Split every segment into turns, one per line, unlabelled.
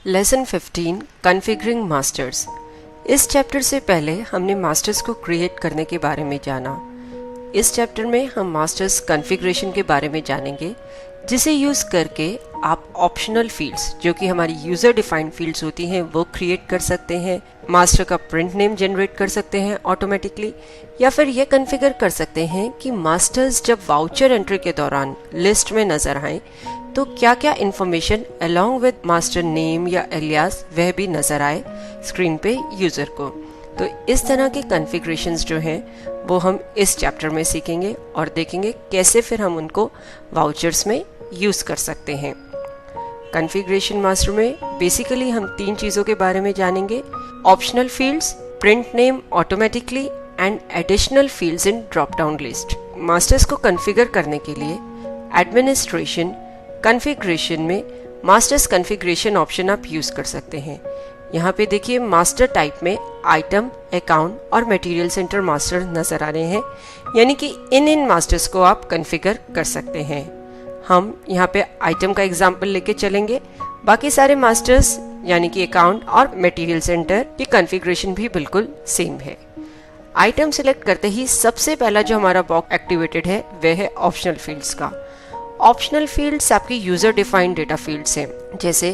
Lesson 15 configuring masters. इस chapter से पहले हमने मास्टर्स को क्रिएट करने के बारे में जाना। इस चैप्टर में हम मास्टर्स कॉन्फ़िगरेशन के बारे में जानेंगे, जिसे यूज़ करके आप ऑप्शनल फील्ड्स जो कि हमारी यूज़र डिफाइंड फील्ड्स होती हैं वो क्रिएट कर सकते हैं, मास्टर का प्रिंट नेम जनरेट कर सकते हैं ऑटोमेटिकली, या फिर ये कॉन्फ़िगर कर सकते हैं कि मास्टर्स जब वाउचर एंट्री के दौरान लिस्ट में नज़र आएँ तो क्या क्या information along with master name या एलियास वह भी नज़र आए स्क्रीन पे यूज़र को। तो इस तरह के कॉन्फ़िगरेशंस जो हैं वो हम इस चैप्टर में सीखेंगे और देखेंगे कैसे फिर हम उनको वाउचर्स में यूज़ कर सकते हैं। कॉन्फ़िगरेशन मास्टर में बेसिकली हम 3 चीज़ों के बारे में जानेंगे: optional fields, print name automatically and additional fields in drop down list. Masters को कॉन्फ़िगर करने के लिए एडमिनिस्ट्रेशन कॉन्फ़िगरेशन में मास्टर्स कॉन्फ़िगरेशन ऑप्शन आप यूज़ कर सकते हैं। यहाँ पे देखिए मास्टर टाइप में आइटम, अकाउंट और मटेरियल सेंटर मास्टर नज़र आ रहे हैं, यानी कि इन मास्टर्स को आप कॉन्फ़िगर कर सकते हैं। हम यहाँ पे आइटम का एग्जाम्पल लेके चलेंगे, बाकी सारे मास्टर्स यानी कि अकाउंट और मटेरियल सेंटर की कॉन्फ़िगरेशन भी बिल्कुल सेम है। आइटम सेलेक्ट करते ही सबसे पहला जो हमारा बॉक्स एक्टिवेटेड है वह है ऑप्शनल फील्ड्स का। ऑप्शनल फील्ड्स आपकी यूजर डिफाइंड डेटा फील्ड्स हैं, जैसे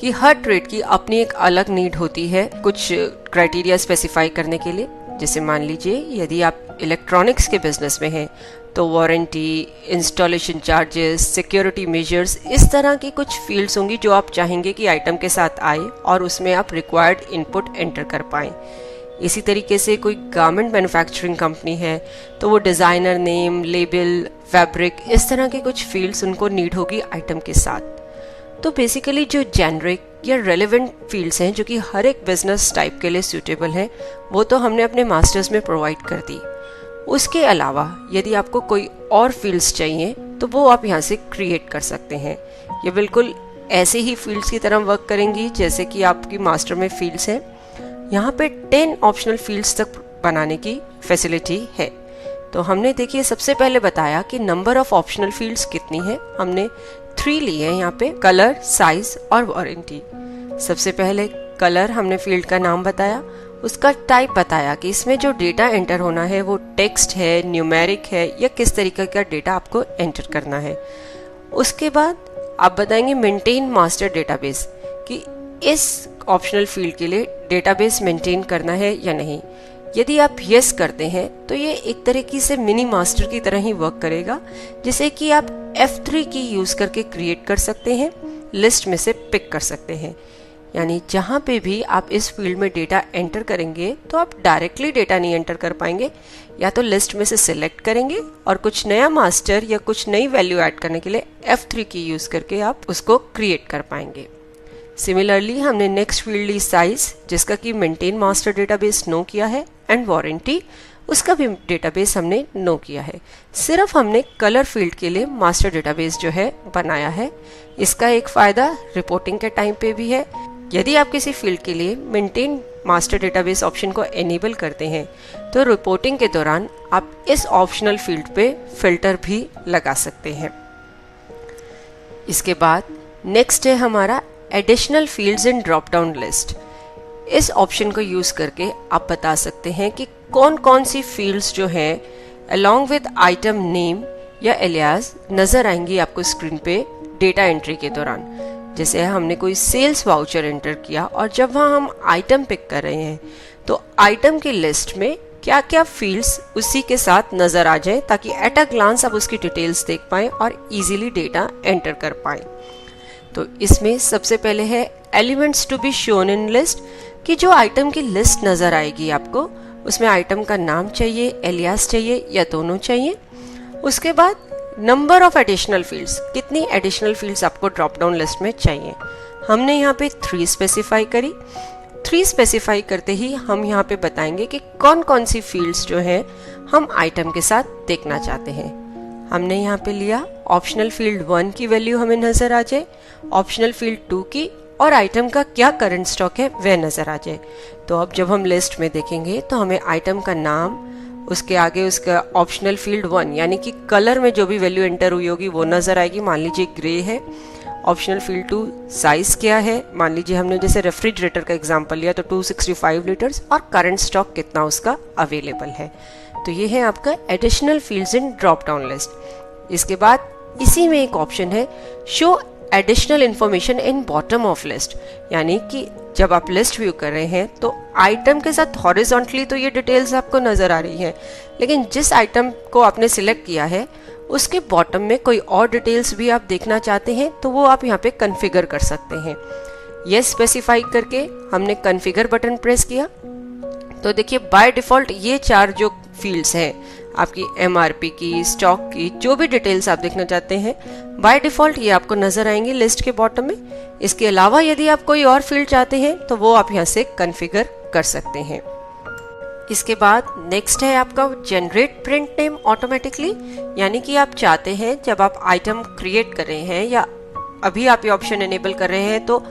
कि हर ट्रेड की अपनी एक अलग नीड होती है कुछ क्राइटेरिया स्पेसिफाई करने के लिए। जैसे मान लीजिए यदि आप इलेक्ट्रॉनिक्स के बिजनेस में हैं तो warranty, installation charges, security measures, इस तरह की कुछ फील्ड्स होंगी जो आप चाहेंगे कि आइटम के साथ आए और उसमें आप रिक्वायर्ड इनपुट एंटर कर पाएँ। इसी तरीके से कोई गारमेंट मैन्युफैक्चरिंग कंपनी है तो वो डिज़ाइनर नेम, लेबल, फैब्रिक, इस तरह के कुछ फील्ड्स उनको नीड होगी आइटम के साथ। तो बेसिकली जो जेनरिक या रेलेवेंट फील्ड्स हैं जो कि हर एक बिजनेस टाइप के लिए सूटेबल हैं, वो तो हमने अपने मास्टर्स में प्रोवाइड कर दी। उसके अलावा यदि आपको कोई और फील्ड्स चाहिए तो वो आप यहाँ से क्रिएट कर सकते हैं। ये बिल्कुल ऐसे ही फील्ड्स की तरह वर्क करेंगी जैसे कि आपकी मास्टर में फील्ड्स हैं। यहाँ पे 10 ऑप्शनल फील्ड्स तक बनाने की फैसिलिटी है। तो हमने देखिए सबसे पहले बताया कि नंबर ऑफ ऑप्शनल फील्ड्स कितनी है। हमने 3 ली है यहाँ पे: कलर, साइज और वारंटी। सबसे पहले कलर हमने फील्ड का नाम बताया, उसका टाइप बताया कि इसमें जो डेटा एंटर होना है वो टेक्स्ट है, न्यूमेरिक है या किस तरीके का डेटा आपको एंटर करना है। उसके बाद आप बताएंगे मेंटेन मास्टर डेटाबेस, कि इस ऑप्शनल फील्ड के लिए डेटाबेस मेंटेन करना है या नहीं। यदि आप यस करते हैं तो ये एक तरीके से मिनी मास्टर की तरह ही वर्क करेगा, जिसे कि आप F3 की यूज करके क्रिएट कर सकते हैं, लिस्ट में से पिक कर सकते हैं। यानी जहां पे भी आप इस फील्ड में डेटा एंटर करेंगे तो आप डायरेक्टली डेटा नहीं एंटर कर पाएंगे, या तो लिस्ट में से सिलेक्ट करेंगे और कुछ नया मास्टर या कुछ नई वैल्यू ऐड करने के लिए F3 की यूज करके आप उसको क्रिएट कर पाएंगे। सिमिलरली हमने नेक्स्ट फील्ड ली साइज, जिसका कि मेंटेन मास्टर डेटाबेस नो किया है, एंड वारंटी, उसका भी डेटाबेस हमने नो किया है। सिर्फ हमने कलर फील्ड के लिए मास्टर डेटाबेस जो है बनाया है। इसका एक फ़ायदा रिपोर्टिंग के टाइम पे भी है। यदि आप किसी फील्ड के लिए मेंटेन मास्टर डेटाबेस ऑप्शन को एनेबल करते हैं तो रिपोर्टिंग के दौरान आप इस ऑप्शनल फील्ड पे फिल्टर भी लगा सकते हैं। इसके बाद नेक्स्ट है हमारा additional fields in drop down list. इस ऑप्शन को यूज करके आप बता सकते हैं कि कौन कौन सी फील्ड्स जो हैं अलोंग विद आइटम नेम या एलियास नजर आएंगी आपको स्क्रीन पे डेटा एंट्री के दौरान। जैसे हमने कोई सेल्स वाउचर एंटर किया और जब वहाँ हम आइटम पिक कर रहे हैं तो आइटम की लिस्ट में क्या क्या फील्ड्स उसी के साथ नजर आ जाए, ताकि एट अ ग्लांस आप उसकी डिटेल्स देख पाएं और इजीली डेटा एंटर कर पाएं। तो इसमें सबसे पहले है elements to be shown in list, कि जो आइटम की लिस्ट नजर आएगी आपको उसमें आइटम का नाम चाहिए, एलियास चाहिए या दोनों चाहिए। उसके बाद नंबर ऑफ एडिशनल फील्ड्स, कितनी एडिशनल फील्ड्स आपको ड्रॉप डाउन लिस्ट में चाहिए। हमने यहाँ पे 3 स्पेसिफाई करी। 3 स्पेसिफाई करते ही हम यहाँ पे बताएंगे कि कौन कौन सी फील्ड्स जो हैं हम आइटम के साथ देखना चाहते हैं। हमने यहाँ पे लिया ऑप्शनल फील्ड 1 की वैल्यू हमें नजर आ जाए, ऑप्शनल फील्ड 2 की, और आइटम का क्या करंट स्टॉक है वह नजर आ जाए। तो अब जब हम लिस्ट में देखेंगे तो हमें आइटम का नाम, उसके आगे उसका ऑप्शनल फील्ड 1 यानी कि कलर में जो भी वैल्यू एंटर हुई होगी वो नजर आएगी। मान लीजिए ग्रे है, ऑप्शनल फील्ड 2 साइज क्या है, मान लीजिए हमने जैसे रेफ्रिजरेटर का एग्जांपल लिया तो 265 लीटर्स, और करंट स्टॉक कितना उसका अवेलेबल है। तो ये है आपका additional fields in drop down list. इसके बाद इसी में एक ऑप्शन है show additional information in bottom of list, यानी कि जब आप लिस्ट व्यू कर रहे हैं तो आइटम के साथ हॉरिजॉन्टली तो ये डिटेल्स आपको नजर आ रही हैं, लेकिन जिस आइटम को आपने सिलेक्ट किया है उसके बॉटम में कोई और डिटेल्स भी आप देखना चाहते हैं तो वो आप यहाँ पे कॉन्फ़िगर कर सकते हैं। ये स्पेसिफाई करके हमने कॉन्फ़िगर बटन प्रेस किया तो देखिए बाय डिफ़ॉल्ट ये 4 जो फील्ड्स हैं आपकी MRP की, स्टॉक की, जो भी डिटेल्स आप देखना चाहते हैं बाय डिफ़ॉल्ट ये आपको नजर आएंगे लिस्ट के बॉटम में। इसके अलावा यदि आप कोई और फील्ड चाहते हैं तो वो आप यहाँ से कॉन्फ़िगर कर सकते हैं। इसके बाद नेक्स्ट है आपका जनरेट प्रिंट नेम ऑटोमेटिकली, यानी कि आप चाहते हैं जब आप आइटम क्रिएट कर रहे हैं या अभी आप ये ऑप्शन एनेबल कर रहे हैं तो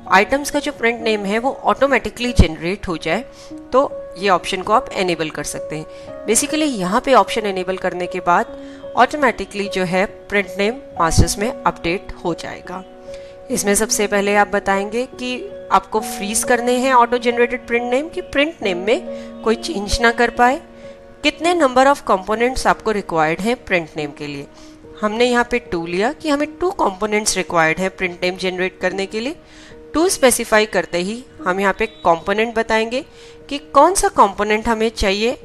आइटम्स का जो प्रिंट नेम है वो ऑटोमेटिकली जनरेट हो जाए, तो ये ऑप्शन को आप एनेबल कर सकते हैं। बेसिकली यहाँ पे ऑप्शन एनेबल करने के बाद ऑटोमेटिकली जो है प्रिंट नेम मास्टर्स में अपडेट हो जाएगा। इसमें सबसे पहले आप बताएंगे कि आपको फ्रीज करने हैं ऑटो जनरेटेड प्रिंट नेम की प्रिंट नेम में कोई चेंज ना कर पाए, कितने नंबर ऑफ कंपोनेंट्स आपको रिक्वायर्ड हैं प्रिंट नेम के लिए। हमने यहाँ पे 2 लिया कि हमें 2 कंपोनेंट्स रिक्वायर्ड हैं प्रिंट नेम जनरेट करने के लिए। 2 स्पेसिफाई करते ही हम यहाँ पे कंपोनेंट बताएंगे कि कौन सा कंपोनेंट हमें चाहिए,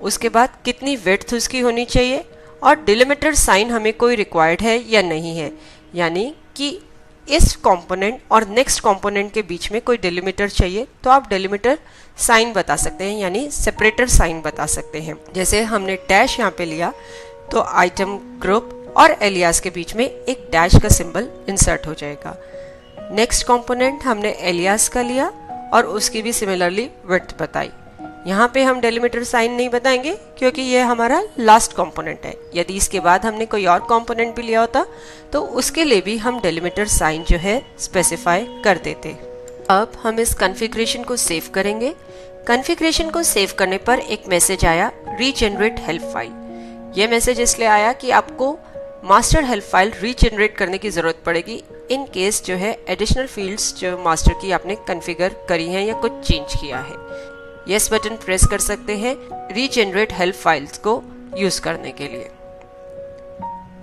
उसके बाद कितनी विड्थ उसकी होनी चाहिए और डिलिमीटर साइन हमें कोई रिक्वायर्ड है या नहीं है, यानी कि इस कंपोनेंट और नेक्स्ट कंपोनेंट के बीच में कोई डिलिमीटर चाहिए तो आप डिलिमीटर साइन बता सकते हैं, यानी सेपरेटर साइन बता सकते हैं। जैसे हमने डैश यहाँ पे लिया तो आइटम ग्रुप और एलियास के बीच में एक डैश का सिंबल इंसर्ट हो जाएगा। नेक्स्ट कंपोनेंट हमने एलियास का लिया और उसकी भी सिमिलरली विड्थ बताई। यहाँ पे हम डेलीमीटर साइन नहीं बताएंगे क्योंकि ये हमारा लास्ट कंपोनेंट है। यदि इसके बाद हमने कोई और कंपोनेंट भी लिया होता तो उसके लिए भी हम डेलीमीटर साइन जो है स्पेसिफाई कर देते। अब हम इस कॉन्फ़िगरेशन को सेव करेंगे। कॉन्फ़िगरेशन को सेव करने पर एक मैसेज आया रीजनरेट हेल्प फाइल। ये मैसेज इसलिए आया कि आपको मास्टर हेल्प फाइल रीजनरेट करने की जरूरत पड़ेगी इन केस जो है एडिशनल फील्ड्स जो मास्टर की आपने कॉन्फ़िगर करी हैं या कुछ चेंज किया है। यस बटन प्रेस कर सकते हैं रीजनरेट हेल्प फाइल्स को यूज करने के लिए।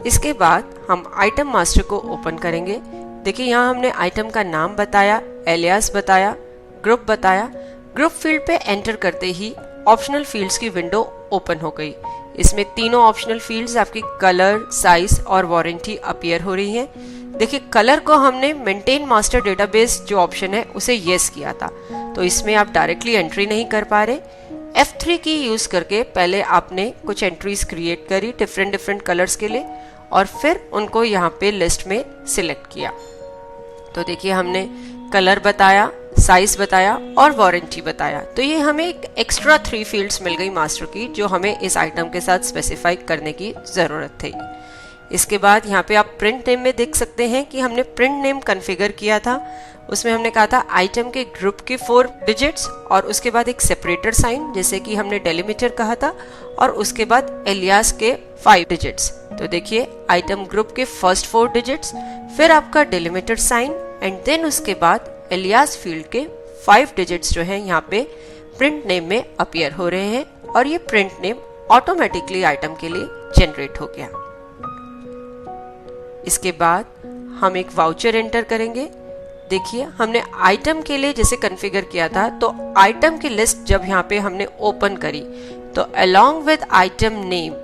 इसके बाद हम आइटम मास्टर को ओपन करेंगे। देखिए यहाँ हमने आइटम का नाम बताया, एलियास बताया, ग्रुप बताया। ग्रुप फील्ड पे एंटर करते ही ऑप्शनल फील्ड्स की विंडो ओपन हो गई। इसमें तीनों ऑप्शनल फील्ड्स आपकी कलर, साइज और वारंटी अपीयर हो रही हैं। देखिए कलर को हमने मेंटेन मास्टर डेटाबेस जो ऑप्शन है उसे येस किया था, तो इसमें आप डायरेक्टली एंट्री नहीं कर पा रहे। F3 की यूज करके पहले आपने कुछ एंट्रीज क्रिएट करी डिफरेंट कलर्स के लिए और फिर उनको यहाँ पे लिस्ट में सिलेक्ट किया। तो देखिए हमने कलर बताया, साइज बताया और वारंटी बताया, तो ये हमें एक एक्स्ट्रा 3 फील्ड्स मिल गई मास्टर की जो हमें इस आइटम के साथ स्पेसिफाई करने की जरूरत थी। इसके बाद यहाँ पे आप प्रिंट नेम में देख सकते हैं कि हमने प्रिंट नेम कॉन्फ़िगर किया था। उसमें हमने कहा था आइटम के ग्रुप के 4 डिजिट्स और उसके बाद एक सेपरेटर साइन जैसे कि हमने डेलीमीटर कहा था और उसके बाद एलियास के 5 डिजिट्स। तो देखिए आइटम ग्रुप के फर्स्ट 4 डिजिट्स, फिर आपका डेलीमीटर साइन एंड देन उसके बाद एलियास फील्ड के 5 डिजिट्स जो हैं यहाँ पे प्रिंट नेम में अपीयर हो रहे हैं और ये प्रिंट नेम ऑटोमेटिकली आइटम के लिए जनरेट हो गया। इसके बाद हम एक वाउचर एंटर करेंगे। देखिए हमने आइटम के लिए जैसे कॉन्फ़िगर किया था तो आइटम की लिस्ट जब यहाँ पे हमने ओपन करी तो along with item name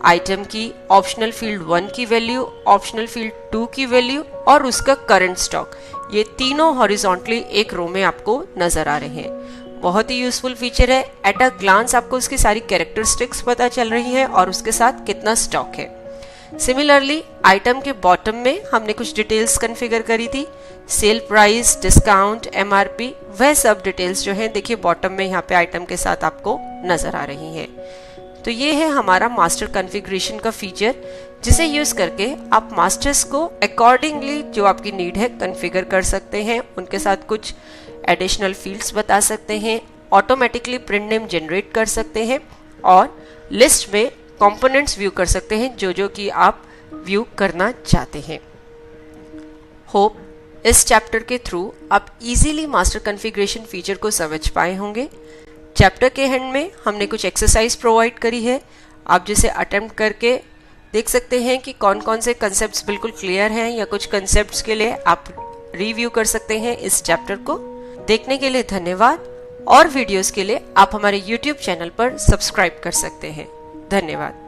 item की ऑप्शनल फील्ड 1 की वैल्यू, ऑप्शनल फील्ड 2 की वैल्यू और उसका करंट स्टॉक, ये तीनों हॉरिजॉन्टली एक रो में आपको नजर आ रहे हैं। बहुत ही यूजफुल फीचर है। एट अ ग्लांस आपको उसकी सारी कैरेक्टरिस्टिक्स पता चल रही है और उसके साथ कितना स्टॉक है। सिमिलरली आइटम के बॉटम में हमने कुछ डिटेल्स कॉन्फ़िगर करी थी, सेल प्राइस, डिस्काउंट, MRP, वह सब डिटेल्स जो हैं देखिए बॉटम में यहाँ पे आइटम के साथ आपको नजर आ रही हैं। तो ये है हमारा मास्टर कॉन्फ़िगरेशन का फीचर जिसे यूज करके आप मास्टर्स को अकॉर्डिंगली जो आपकी नीड है कॉन्फ़िगर कर सकते हैं, उनके साथ कुछ एडिशनल फील्ड्स बता सकते हैं, ऑटोमेटिकली प्रिंट नेम जनरेट कर सकते हैं और लिस्ट में कंपोनेंट्स व्यू कर सकते हैं जो कि आप व्यू करना चाहते हैं। होप इस चैप्टर के थ्रू आप इजीली मास्टर कॉन्फ़िगरेशन फीचर को समझ पाए होंगे। चैप्टर के एंड में हमने कुछ एक्सरसाइज प्रोवाइड करी है, आप जिसे अटेम्प्ट करके देख सकते हैं कि कौन कौन से कंसेप्ट्स बिल्कुल क्लियर हैं, या कुछ कंसेप्ट्स के लिए आप रिव्यू कर सकते हैं इस चैप्टर को। देखने के लिए धन्यवाद, और वीडियोस के लिए आप हमारे YouTube चैनल पर सब्सक्राइब कर सकते हैं। धन्यवाद।